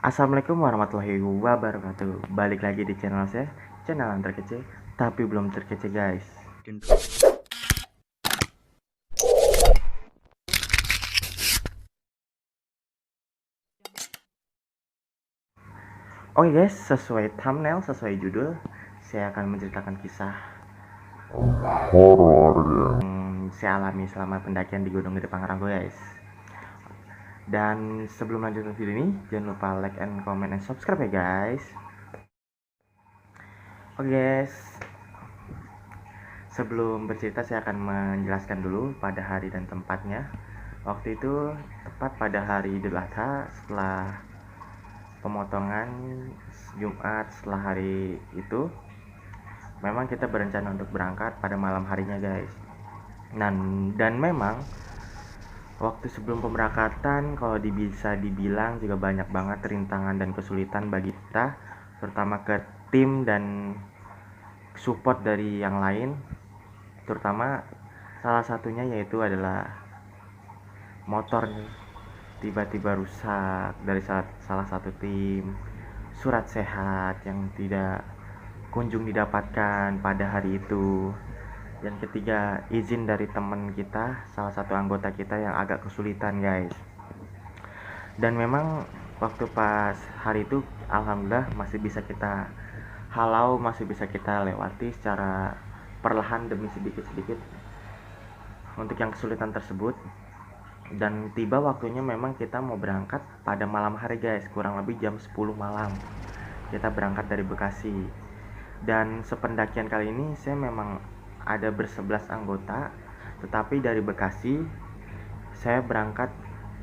Assalamualaikum warahmatullahi wabarakatuh. Balik lagi di channel saya, channel yang terkece tapi belum terkece guys. Oke guys, sesuai thumbnail, sesuai judul, saya akan menceritakan kisah horor ya. saya alami selama pendakian di Gunung Gede Pangrango guys. Dan sebelum lanjut ke video ini, jangan lupa like and comment and subscribe ya guys. Oke guys, sebelum bercerita saya akan menjelaskan dulu pada hari dan tempatnya. Waktu itu tepat pada hari Idul Adha, setelah pemotongan Jumat, setelah hari itu memang kita berencana untuk berangkat pada malam harinya guys. Dan memang waktu sebelum pemberangkatan kalau bisa dibilang juga banyak banget rintangan dan kesulitan bagi kita, terutama ke tim dan support dari yang lain, terutama salah satunya yaitu adalah motor tiba-tiba rusak dari salah satu tim, surat sehat yang tidak kunjung didapatkan pada hari itu, dan ketiga izin dari teman kita, salah satu anggota kita yang agak kesulitan guys. Dan memang waktu pas hari itu alhamdulillah masih bisa kita halau, masih bisa kita lewati secara perlahan demi sedikit-sedikit untuk yang kesulitan tersebut. Dan tiba waktunya memang kita mau berangkat pada malam hari guys, kurang lebih jam 10 malam kita berangkat dari Bekasi. Dan sependakian kali ini saya memang ada bersebelas anggota, tetapi dari Bekasi saya berangkat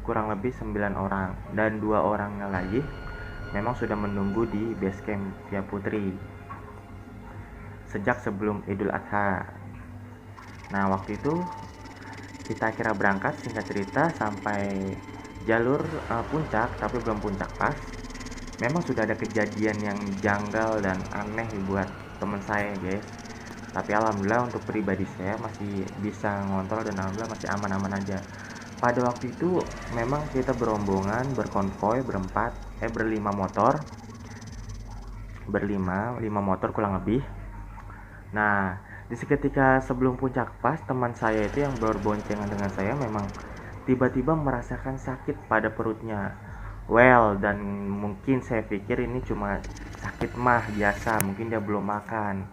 kurang lebih 9 orang, dan 2 orangnya lagi memang sudah menunggu di base camp Via Putri sejak sebelum Idul Adha. Nah waktu itu kita kira berangkat, singkat cerita sampai jalur puncak, tapi belum puncak pas. Memang sudah ada kejadian yang janggal dan aneh buat teman saya guys, tapi alhamdulillah untuk pribadi saya masih bisa ngontrol dan alhamdulillah masih aman-aman aja. Pada waktu itu memang kita berombongan, berkonvoy berlima motor, lima motor kurang lebih. Nah di seketika sebelum puncak pas, teman saya itu yang berboncengan dengan saya memang tiba-tiba merasakan sakit pada perutnya. Dan mungkin saya pikir ini cuma sakit mah biasa, mungkin dia belum makan.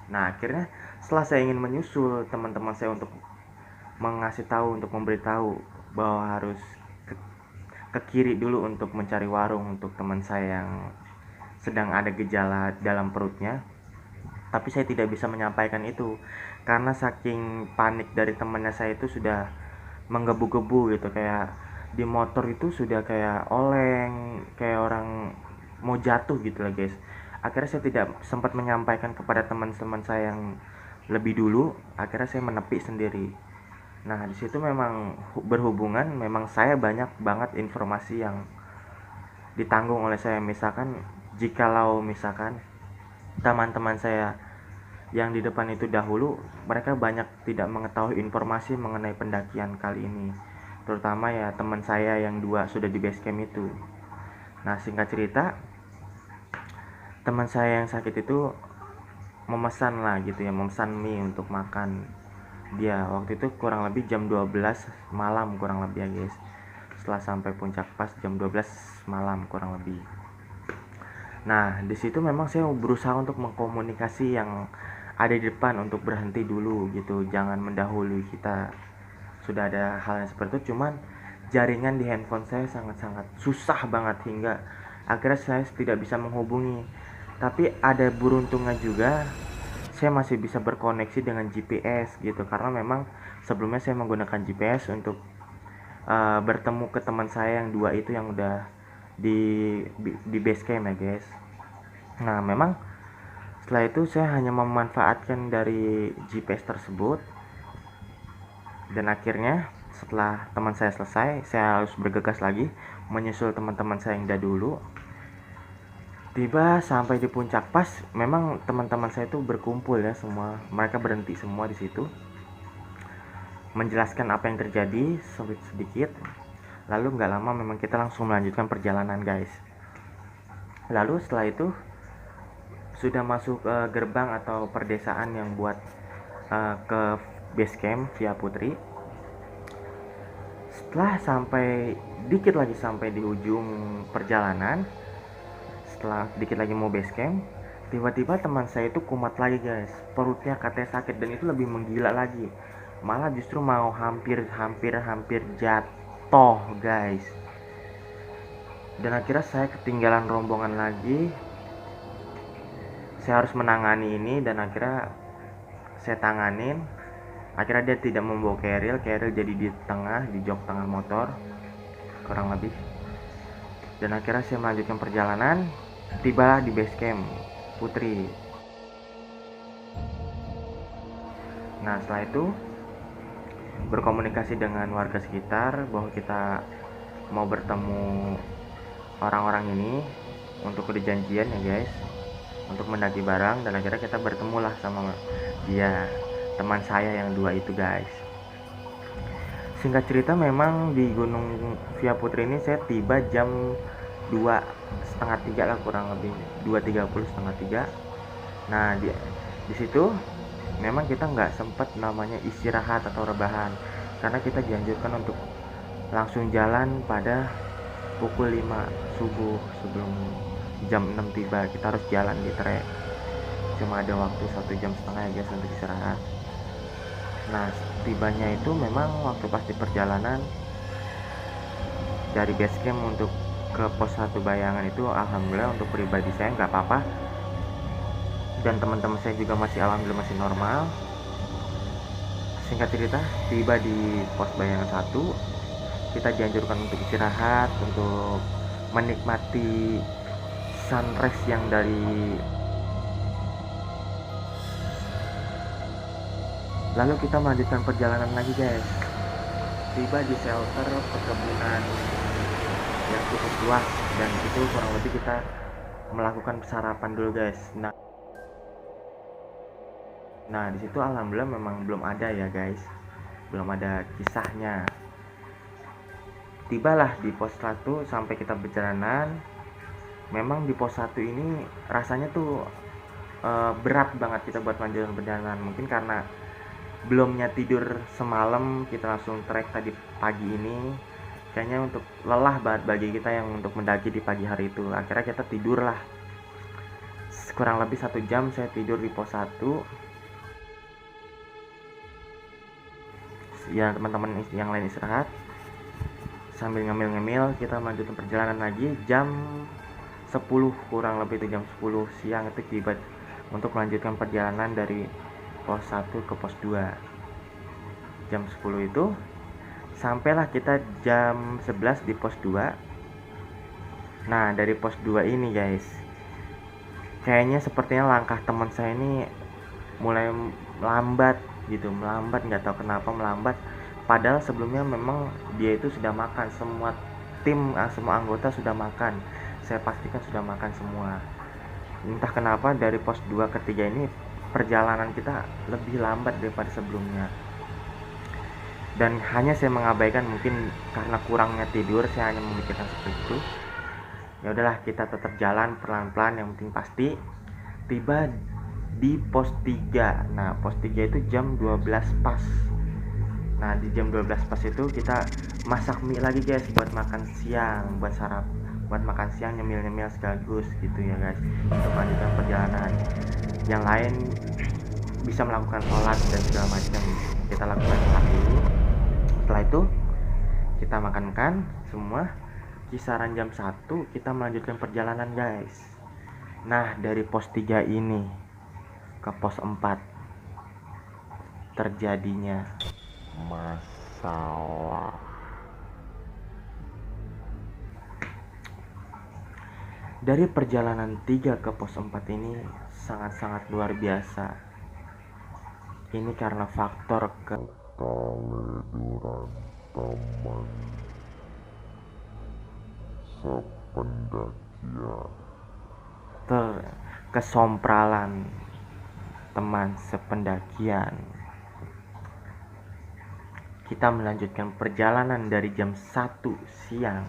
Nah akhirnya setelah saya ingin menyusul teman-teman saya untuk untuk memberitahu bahwa harus ke kiri dulu untuk mencari warung untuk teman saya yang sedang ada gejala dalam perutnya, tapi saya tidak bisa menyampaikan itu karena saking panik dari temannya saya itu sudah menggebu-gebu gitu, kayak di motor itu sudah kayak oleng, kayak orang mau jatuh gitu lah guys. Akhirnya saya tidak sempat menyampaikan kepada teman-teman saya yang lebih dulu, akhirnya saya menepi sendiri. Nah di situ memang berhubungan, memang saya banyak banget informasi yang ditanggung oleh saya. Misalkan jikalau misalkan teman-teman saya yang di depan itu dahulu, mereka banyak tidak mengetahui informasi mengenai pendakian kali ini, terutama ya teman saya yang dua sudah di base camp itu. Nah singkat cerita, teman saya yang sakit itu memesan lah gitu ya, memesan mie untuk makan. Dia waktu itu kurang lebih jam 12 malam kurang lebih ya guys, setelah sampai puncak pas jam 12 malam kurang lebih. Nah di situ memang saya berusaha untuk mengkomunikasi yang ada di depan untuk berhenti dulu gitu, jangan mendahului kita. Sudah ada hal yang seperti itu, cuman jaringan di handphone saya sangat-sangat susah banget hingga akhirnya saya tidak bisa menghubungi. Tapi ada beruntungnya juga, saya masih bisa berkoneksi dengan GPS gitu, karena memang sebelumnya saya menggunakan GPS untuk bertemu ke teman saya yang dua itu yang udah di base camp ya guys. Nah memang setelah itu saya hanya memanfaatkan dari GPS tersebut, dan akhirnya setelah teman saya selesai, saya harus bergegas lagi menyusul teman-teman saya yang dahulu. Tiba sampai di puncak pas, memang teman-teman saya itu berkumpul ya semua, mereka berhenti semua di situ menjelaskan apa yang terjadi sedikit. Lalu nggak lama memang kita langsung melanjutkan perjalanan guys. Lalu setelah itu sudah masuk gerbang atau perdesaan yang buat ke base camp via Putri. Setelah sampai dikit lagi sampai di ujung perjalanan, setelah dikit lagi mau base camp, tiba-tiba teman saya itu kumat lagi guys, perutnya katanya sakit, dan itu lebih menggila lagi, malah justru mau hampir jatuh guys. Dan akhirnya saya ketinggalan rombongan lagi, saya harus menangani ini, dan akhirnya saya tanganin. Akhirnya dia tidak membawa keril jadi di tengah, di jok tengah motor kurang lebih. Dan akhirnya saya melanjutkan perjalanan, tibalah di base camp Putri. Nah setelah itu berkomunikasi dengan warga sekitar bahwa kita mau bertemu orang-orang ini untuk perjanjian ya guys, untuk mendaki barang. Dan akhirnya kita bertemulah sama dia, teman saya yang dua itu guys. Singkat cerita, memang di Gunung Via Putri ini saya tiba jam 2:30 lah, kurang lebih 2:30 setengah 3. Nah di situ memang kita nggak sempat namanya istirahat atau rebahan, karena kita dianjurkan untuk langsung jalan pada pukul 5 subuh. Sebelum jam 6 tiba kita harus jalan di trek, cuma ada waktu 1,5 jam ya guys untuk istirahat. Nah tibanya itu memang waktu pas di perjalanan dari base camp untuk ke pos 1 Bayangan itu, alhamdulillah untuk pribadi saya nggak apa-apa, dan teman-teman saya juga masih alhamdulillah masih normal. Singkat cerita, tiba di pos Bayangan 1, kita dianjurkan untuk istirahat, untuk menikmati sunrise yang dari. Lalu kita melanjutkan perjalanan lagi guys, tiba di shelter perkebunan yang cukup luas, dan itu kurang lebih kita melakukan sarapan dulu guys. Nah di situ alhamdulillah memang belum ada ya guys, belum ada kisahnya. Tibalah di pos 1 sampai kita perjalanan. Memang di pos 1 ini rasanya tuh berat banget kita buat melanjutkan perjalanan, mungkin karena belumnya tidur semalam, kita langsung trek tadi pagi ini. Kayaknya untuk lelah banget bagi kita yang untuk mendaki di pagi hari itu. Akhirnya kita tidur lah, kurang lebih 1 jam saya tidur di pos 1. Ya teman-teman yang lain istirahat, sambil ngemil-ngemil kita melanjutkan perjalanan lagi. Jam 10 kurang lebih itu, jam 10 siang itu tiba untuk melanjutkan perjalanan dari pos 1 ke pos 2. Jam 10 itu sampailah kita jam 11 di pos 2. Nah dari pos 2 ini guys, kayaknya sepertinya langkah teman saya ini mulai melambat gitu, nggak tahu kenapa melambat, padahal sebelumnya memang dia itu sudah makan, semua tim semua anggota sudah makan, saya pastikan sudah makan semua. Entah kenapa dari pos 2 ke 3 ini perjalanan kita lebih lambat daripada sebelumnya, dan hanya saya mengabaikan, mungkin karena kurangnya tidur saya hanya memikirkan seperti itu. Ya udahlah, kita tetap jalan pelan-pelan, yang penting pasti tiba di pos 3. Nah pos 3 itu jam 12 pas. Nah di jam 12 pas itu kita masak mie lagi guys, buat makan siang, buat makan siang, nyemil sekaligus gitu ya guys, untuk melanjutkan perjalanan. Yang lain bisa melakukan sholat dan segala macam, kita lakukan sholat dulu. Setelah itu kita makan semua, kisaran jam 1 kita melanjutkan perjalanan guys. Nah dari pos 3 ini ke pos 4 terjadinya masalah. Dari perjalanan 3 ke pos 4 ini sangat-sangat luar biasa. Ini karena faktor keteledoran teman sependakian, kesompralan teman sependakian. Kita melanjutkan perjalanan dari jam 1 siang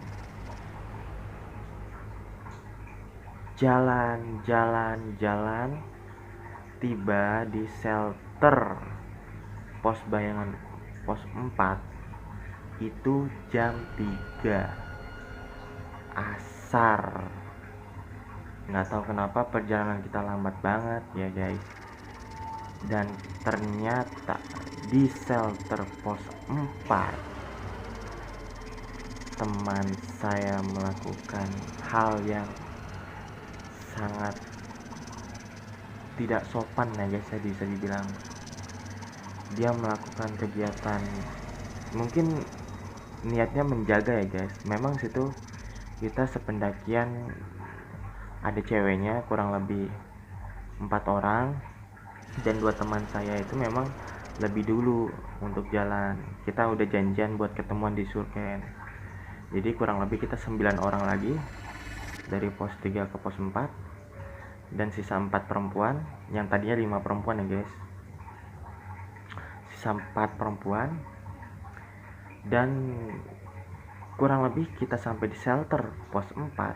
jalan, tiba di shelter pos bayangan pos 4 itu jam 3 asar. Nggak tahu kenapa perjalanan kita lambat banget ya guys. Dan ternyata di shelter pos 4 teman saya melakukan hal yang sangat tidak sopan ya guys, saya bisa dibilang. Dia melakukan kegiatan mungkin niatnya menjaga ya guys. Memang situ kita sependakian ada ceweknya kurang lebih 4 orang, dan 2 teman saya itu memang lebih dulu untuk jalan. Kita udah janjian buat ketemuan di Surken. Jadi kurang lebih kita 9 orang lagi dari pos 3 ke pos 4, dan sisa 4 perempuan, yang tadinya 5 perempuan ya guys, sisa 4 perempuan. Dan kurang lebih kita sampai di shelter pos 4,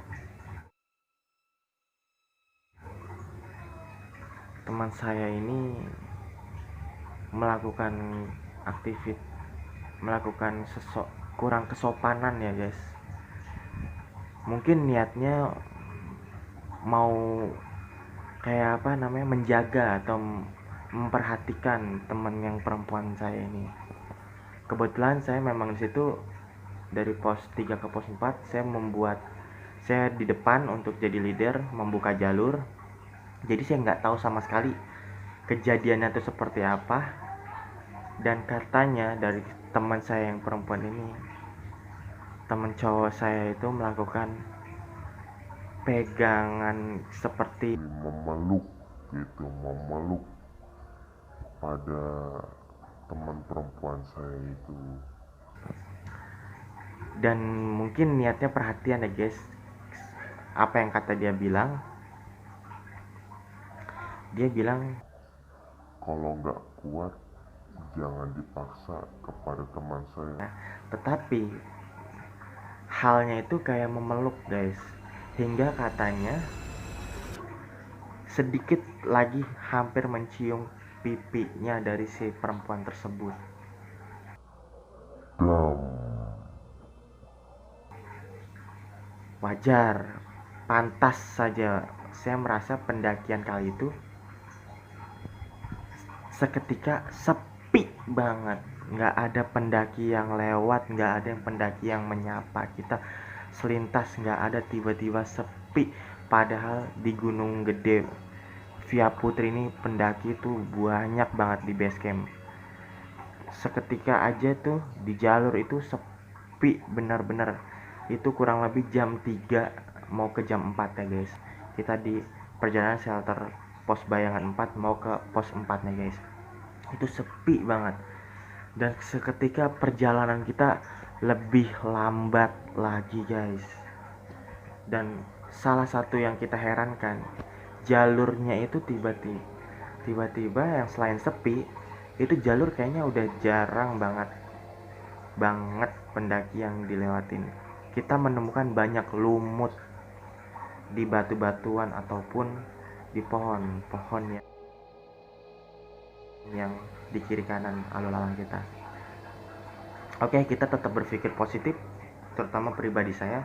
teman saya ini melakukan kurang kesopanan ya guys. Mungkin niatnya mau kayak apa namanya, menjaga atau memperhatikan teman yang perempuan saya ini. Kebetulan saya memang di situ dari pos 3 ke pos 4 saya di depan untuk jadi leader, membuka jalur. Jadi saya nggak tahu sama sekali kejadiannya itu seperti apa. Dan katanya dari teman saya yang perempuan ini, teman cowok saya itu melakukan pegangan seperti memeluk pada teman perempuan saya itu. dan mungkin niatnya perhatian ya guys. Apa yang kata dia bilang Kalau nggak kuat jangan dipaksa kepada teman saya. tetapi halnya itu kayak memeluk guys, hingga katanya sedikit lagi hampir mencium pipinya dari si perempuan tersebut. Blam. Wajar, pantas saja saya merasa pendakian kali itu seketika sepi banget. Nggak ada pendaki yang lewat, nggak ada yang pendaki yang menyapa kita selintas, nggak ada, tiba-tiba sepi. Padahal di Gunung Gede Via Putri ini pendaki tuh banyak banget di base camp. Seketika aja tuh di jalur itu sepi benar-benar. Itu kurang lebih jam 3 mau ke jam 4 ya guys. Kita di perjalanan shelter pos bayangan 4 mau ke pos 4 nya guys. Itu sepi banget. Dan seketika perjalanan kita lebih lambat lagi guys. Dan salah satu yang kita herankan, jalurnya itu tiba-tiba yang selain sepi, itu jalur kayaknya udah jarang banget pendaki yang dilewatin. Kita menemukan banyak lumut di batu-batuan ataupun di pohon-pohon yang di kiri kanan alur-alur kita. Oke, kita tetap berpikir positif, terutama pribadi saya.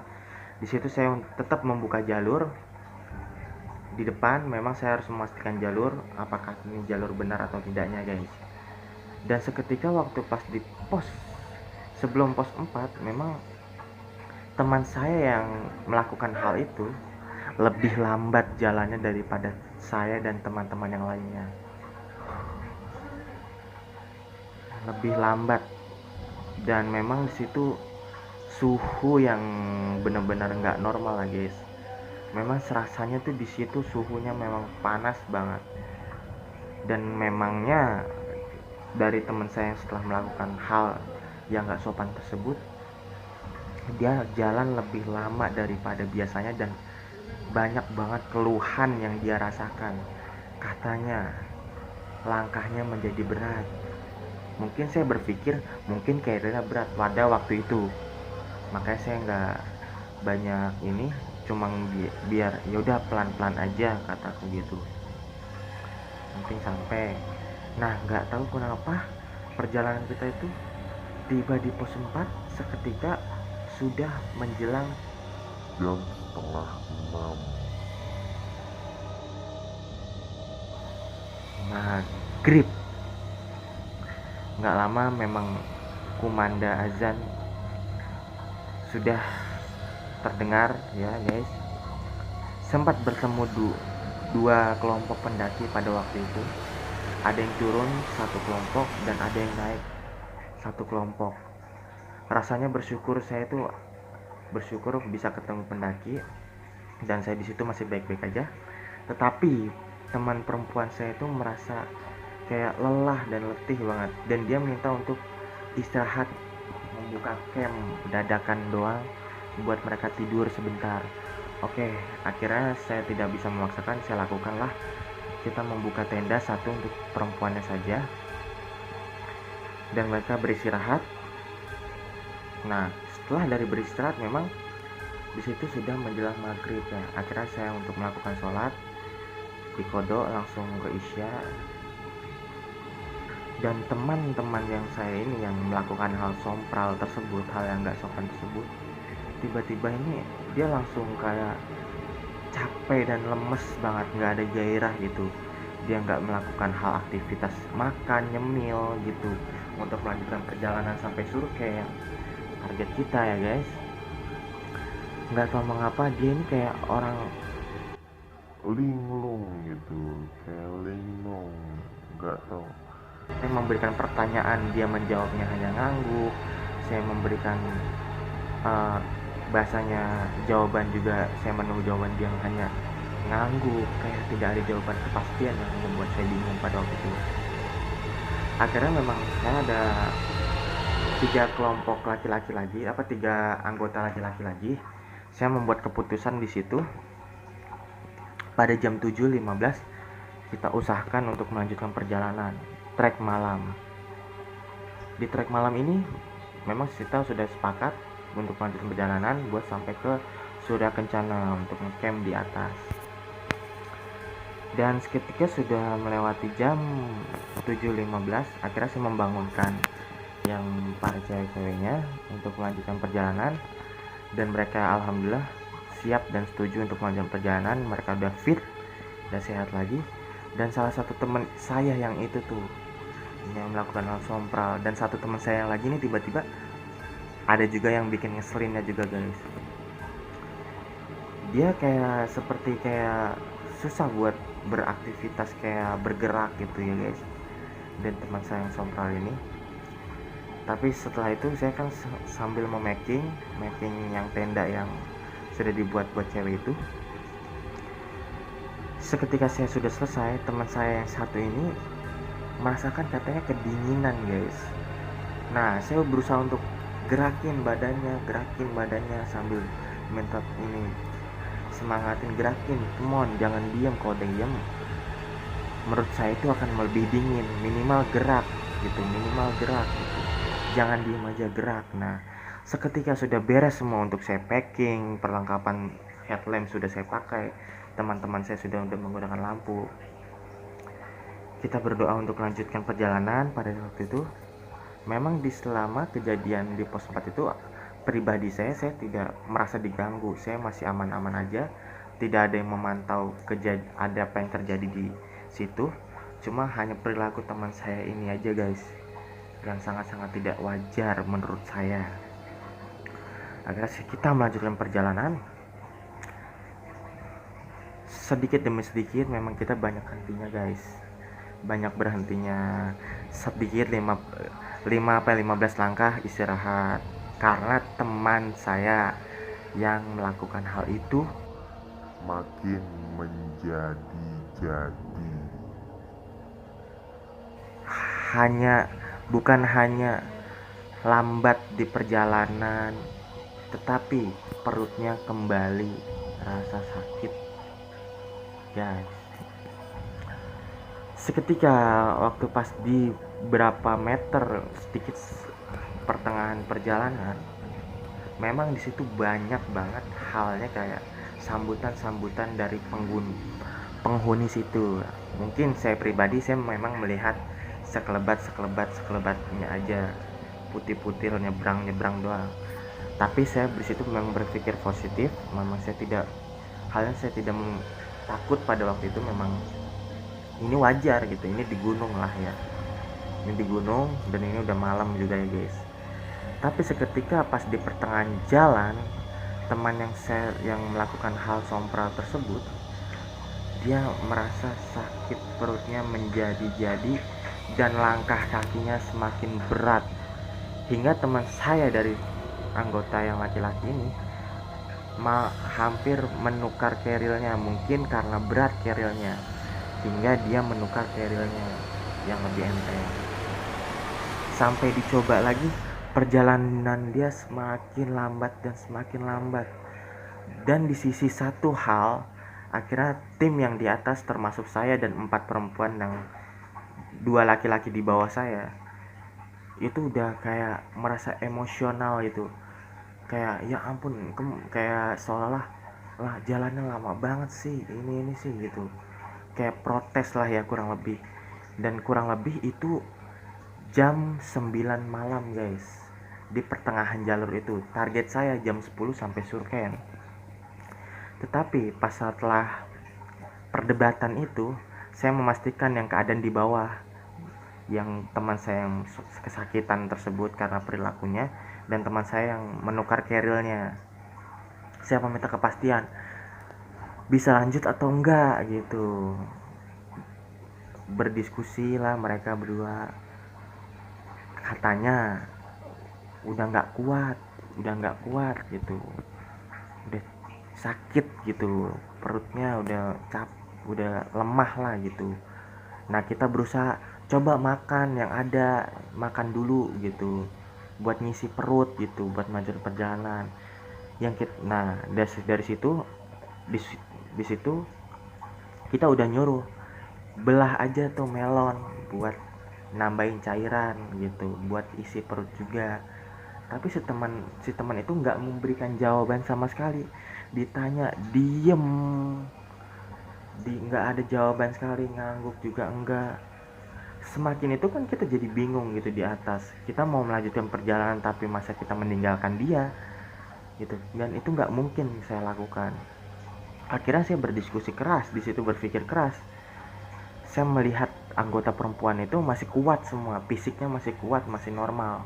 Di situ saya tetap membuka jalur di depan. Memang saya harus memastikan jalur, apakah ini jalur benar atau tidaknya guys. Dan seketika waktu pas di pos sebelum pos 4, memang teman saya yang melakukan hal itu lebih lambat jalannya daripada saya dan teman-teman yang lainnya. Lebih lambat. Dan memang di situ suhu yang benar-benar nggak normal lah guys. Memang serasanya tuh di situ suhunya memang panas banget. Dan memangnya dari teman saya yang setelah melakukan hal yang nggak sopan tersebut, dia jalan lebih lama daripada biasanya dan banyak banget keluhan yang dia rasakan. Katanya langkahnya menjadi berat. Mungkin saya berpikir mungkin kayaknya berat pada waktu itu, makanya saya nggak banyak ini cuma biar ya udah pelan-pelan aja, kataku gitu, penting sampai. Nah, nggak tahu kenapa perjalanan kita itu tiba di pos 4 seketika sudah menjelang jam setengah 6. maghrib. Nggak lama memang kumanda azan sudah terdengar ya guys. Sempat bertemu dua kelompok pendaki pada waktu itu. Ada yang turun satu kelompok dan ada yang naik satu kelompok. Rasanya saya itu bersyukur bisa ketemu pendaki dan saya di situ masih baik-baik aja. Tetapi teman perempuan saya itu merasa kayak lelah dan letih banget, dan dia minta untuk istirahat, membuka camp dadakan doang buat mereka tidur sebentar. Oke, akhirnya saya tidak bisa memaksakan, saya lakukanlah. Kita membuka tenda satu untuk perempuannya saja dan mereka beristirahat. Nah, setelah dari beristirahat memang di situ sudah menjelang maghrib ya. Akhirnya saya untuk melakukan sholat di kodok langsung ke isya. Dan teman-teman yang saya ini yang melakukan hal sompral tersebut, hal yang gak sopan tersebut, tiba-tiba ini dia langsung kayak capek dan lemes banget, gak ada gairah gitu. Dia gak melakukan hal aktivitas makan, nyemil gitu untuk melanjutkan perjalanan sampai Surkei yang target kita ya guys. Gak tahu mengapa dia ini kayak orang linglung gitu, kayak linglung, nggak tahu. Saya memberikan pertanyaan, dia menjawabnya hanya ngangguk. Saya memberikan bahasanya jawaban juga, saya menunggu jawaban dia hanya ngangguk, kayak tidak ada jawaban kepastian yang membuat saya bingung pada waktu itu. Akhirnya memang saya ada 3 kelompok laki-laki lagi, 3 anggota laki-laki lagi. Saya membuat keputusan di situ pada jam 7.15 kita usahakan untuk melanjutkan perjalanan trek malam. Di trek malam ini memang kita sudah sepakat untuk melanjutkan perjalanan buat sampai ke Surya Kencana untuk ngecamp di atas. Dan seketika sudah melewati jam 7.15, akhirnya saya membangunkan yang para cewek-ceweknya untuk melanjutkan perjalanan, dan mereka alhamdulillah siap dan setuju untuk melanjutkan perjalanan. Mereka udah fit dan sehat lagi. Dan salah satu teman saya yang itu tuh yang melakukan hal sompral, dan satu teman saya yang lagi ini tiba-tiba ada juga yang bikin ngeselinnya juga guys. Dia kayak seperti kayak susah buat beraktivitas, kayak bergerak gitu ya guys, dan teman saya yang sompral ini. Tapi setelah itu saya kan sambil making yang tenda yang sudah dibuat buat cewek itu. Seketika saya sudah selesai, teman saya yang satu ini merasakan katanya kedinginan guys. Nah, saya berusaha untuk gerakin badannya sambil minta ini, semangatin, gerakin, come on, jangan diam. Kalau diam menurut saya itu akan lebih dingin. Minimal gerak gitu, jangan diam aja, gerak. Nah, seketika sudah beres semua untuk saya packing, perlengkapan headlamp sudah saya pakai, teman-teman saya sudah menggunakan lampu, kita berdoa untuk melanjutkan perjalanan. Pada waktu itu memang di selama kejadian di pos 4 itu pribadi saya tidak merasa diganggu, saya masih aman-aman aja, tidak ada yang memantau ada apa yang terjadi di situ. Cuma hanya perilaku teman saya ini aja guys yang sangat-sangat tidak wajar menurut saya. Akhirnya kita melanjutkan perjalanan. Sedikit demi sedikit memang kita banyak berhentinya, sedikit 15 langkah istirahat, karena teman saya yang melakukan hal itu makin menjadi-jadi. Bukan hanya lambat di perjalanan, tetapi perutnya kembali rasa sakit guys. Seketika waktu pas di berapa meter sedikit pertengahan perjalanan, memang di situ banyak banget halnya kayak sambutan-sambutan dari penghuni situ. Mungkin saya pribadi saya memang melihat sekelebatnya aja, putih-putih nyebrang doang. Tapi saya di situ memang berpikir positif, memang saya tidak takut pada waktu itu. Memang ini wajar gitu, ini di gunung lah ya, ini di gunung dan ini udah malam juga ya guys. Tapi seketika pas di pertengahan jalan, teman yang melakukan hal sompral tersebut, dia merasa sakit perutnya menjadi-jadi dan langkah kakinya semakin berat, hingga teman saya dari anggota yang laki-laki ini hampir menukar kerilnya. Mungkin karena berat kerilnya hingga dia menukar kerilnya yang lebih enteng. Sampai dicoba lagi, perjalanan dia semakin lambat. Dan di sisi satu hal, akhirnya tim yang di atas termasuk saya dan 4 perempuan dan 2 laki-laki di bawah saya itu udah kayak merasa emosional itu, kayak ya ampun, kayak seolah-olah lah jalannya lama banget sih ini sih gitu, kayak protes lah ya kurang lebih. Dan kurang lebih itu jam 9 malam guys, di pertengahan jalur itu. Target saya jam 10 sampai Surken. Tetapi pas setelah perdebatan itu, saya memastikan yang keadaan di bawah, yang teman saya yang kesakitan tersebut karena perilakunya, dan teman saya yang menukar kerilnya, saya meminta kepastian bisa lanjut atau enggak gitu. Berdiskusi lah mereka berdua, katanya udah nggak kuat gitu, udah sakit gitu, perutnya udah lemah lah gitu. Nah kita berusaha coba makan yang ada, makan dulu gitu buat ngisi perut gitu, buat maju perjalanan nah dari situ di situ kita udah nyuruh belah aja tuh melon buat nambahin cairan gitu, buat isi perut juga. Tapi si teman itu nggak memberikan jawaban sama sekali. Ditanya diem, nggak ada jawaban sekali, ngangguk juga enggak. Semakin itu kan kita jadi bingung gitu di atas, kita mau melanjutkan perjalanan tapi masa kita meninggalkan dia gitu, dan itu nggak mungkin saya lakukan. Akhirnya saya berdiskusi keras di situ, berpikir keras. Saya melihat anggota perempuan itu masih kuat semua, fisiknya masih kuat, masih normal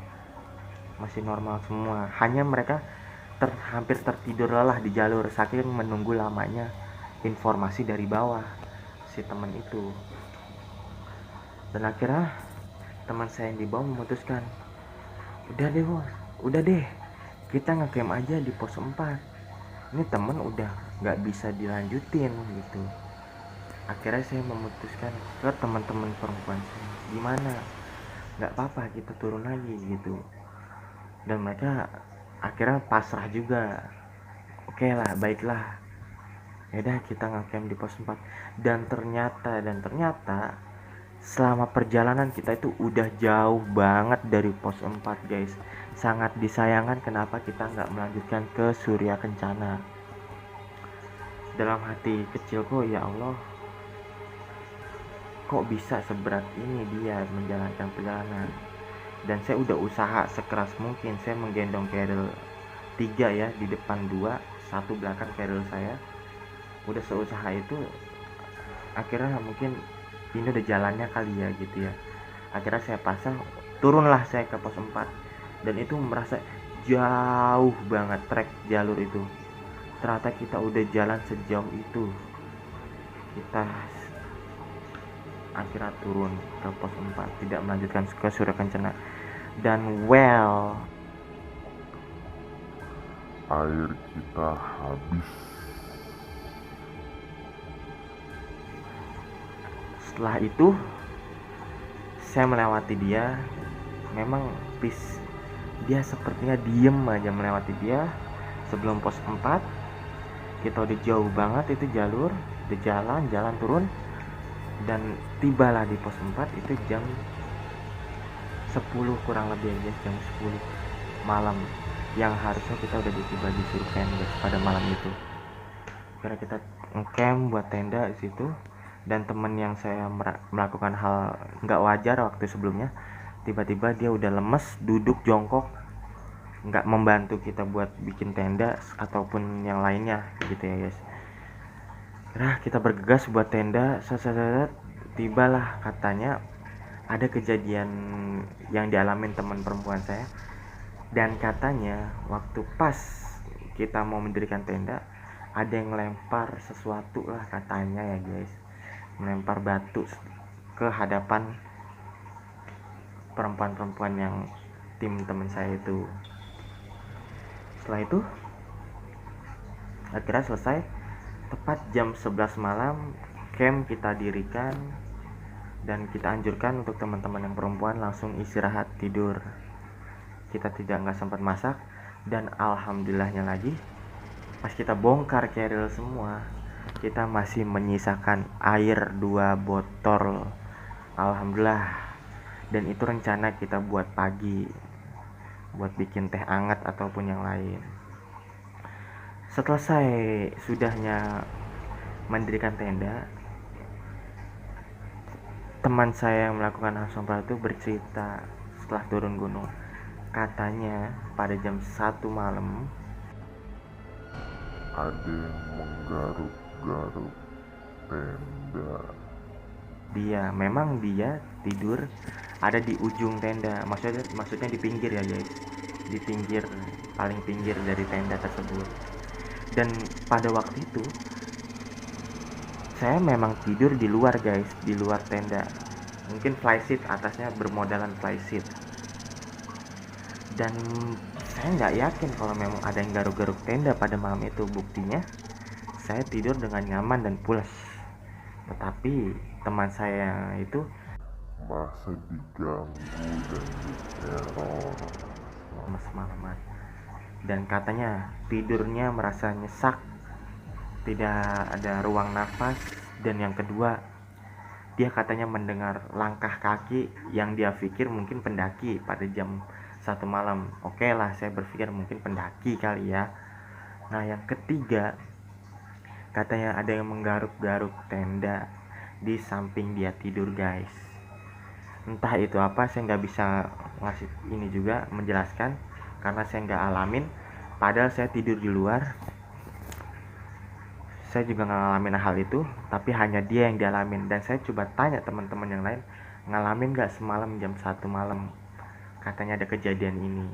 semua. Hanya mereka hampir tertidur lelah di jalur saking menunggu lamanya informasi dari bawah si teman itu. Dan akhirnya teman saya yang di bawah memutuskan, udah deh kita ngecamp aja di pos 4, ini teman udah nggak bisa dilanjutin gitu. Akhirnya saya memutuskan ke teman-teman perempuan saya, gimana, nggak apa-apa kita turun lagi gitu. Dan mereka akhirnya pasrah juga, oke lah, baiklah, yaudah kita ngecamp di pos 4. Dan ternyata selama perjalanan kita itu udah jauh banget dari pos 4 guys. Sangat disayangkan kenapa kita nggak melanjutkan ke Surya Kencana. Dalam hati kecilku, ya Allah, kok bisa seberat ini dia menjalankan perjalanan. Dan saya udah usaha sekeras mungkin, saya menggendong keril 3 ya, di depan 2, 1 belakang keril saya. Udah seusaha itu, akhirnya mungkin ini udah jalannya kali ya gitu ya. Akhirnya saya pasang, turunlah saya ke pos 4, dan itu merasa jauh banget trek jalur itu. Ternyata kita udah jalan sejauh itu, kita akhirnya turun ke pos 4, tidak melanjutkan ke Surya Kencana. Dan air kita habis. Setelah itu saya melewati dia. Memang dia sepertinya diem aja melewati dia. Sebelum pos 4 kita udah jauh banget itu jalur, udah jalan turun, dan tibalah di pos 4 itu jam 10 kurang lebih aja, jam 10 malam, yang harusnya kita udah tiba di Surken pada malam itu. Karena kita ngecamp buat tenda di situ, dan temen yang saya melakukan hal nggak wajar waktu sebelumnya, tiba-tiba dia udah lemes, duduk jongkok, nggak membantu kita buat bikin tenda ataupun yang lainnya gitu ya guys. Nah kita bergegas buat tenda, tibalah katanya ada kejadian yang dialamin teman perempuan saya, dan katanya waktu pas kita mau mendirikan tenda ada yang melempar sesuatu lah katanya ya guys, melempar batu ke hadapan perempuan-perempuan yang tim teman saya itu. Setelah itu akhirnya selesai, tepat jam 11 malam camp kita dirikan, dan kita anjurkan untuk teman-teman yang perempuan langsung istirahat tidur. Kita nggak sempat masak, dan alhamdulillahnya lagi pas kita bongkar keril semua, kita masih menyisakan air 2 botol, alhamdulillah. Dan itu rencana kita buat pagi, buat bikin teh hangat ataupun yang lain. Selesai sudahnya mendirikan tenda, teman saya yang melakukan hal sompral itu bercerita setelah turun gunung, katanya pada jam 1 malam ada yang menggaruk-garuk tenda. Dia tidur ada di ujung tenda, maksudnya di pinggir ya guys, di pinggir, paling pinggir dari tenda tersebut. Dan pada waktu itu saya memang tidur di luar guys, di luar tenda, mungkin flyseat, atasnya bermodalan flyseat. Dan saya nggak yakin kalau memang ada yang garuk-garuk tenda pada malam itu. Buktinya saya tidur dengan nyaman dan pulas, tetapi teman saya itu Masa diganggu dan diteror semalaman, dan katanya tidurnya merasa nyesak, tidak ada ruang nafas. Dan yang kedua, dia katanya mendengar langkah kaki yang dia pikir mungkin pendaki pada jam 1 malam. Oke lah, saya berpikir mungkin pendaki kali ya. Nah yang ketiga, katanya ada yang menggaruk-garuk tenda di samping dia tidur guys. Entah itu apa, saya nggak bisa ngasih ini juga menjelaskan karena saya nggak alamin. Padahal saya tidur di luar, saya juga nggak ngalamin hal itu, tapi hanya dia yang dialamin. Dan saya coba tanya teman-teman yang lain, ngalamin nggak semalam jam 1 malam katanya ada kejadian ini.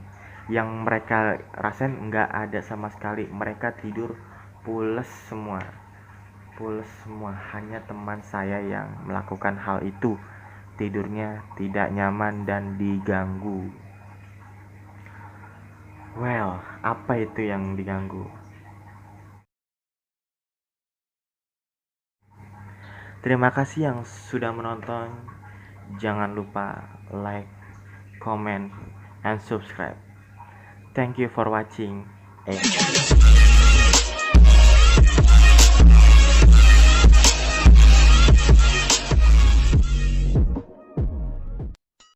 Yang mereka rasain nggak ada sama sekali, mereka tidur pules semua. Hanya teman saya yang melakukan hal itu, tidurnya tidak nyaman dan diganggu. Well, apa itu yang diganggu? Terima kasih yang sudah menonton. Jangan lupa like, comment, and subscribe. Thank you for watching.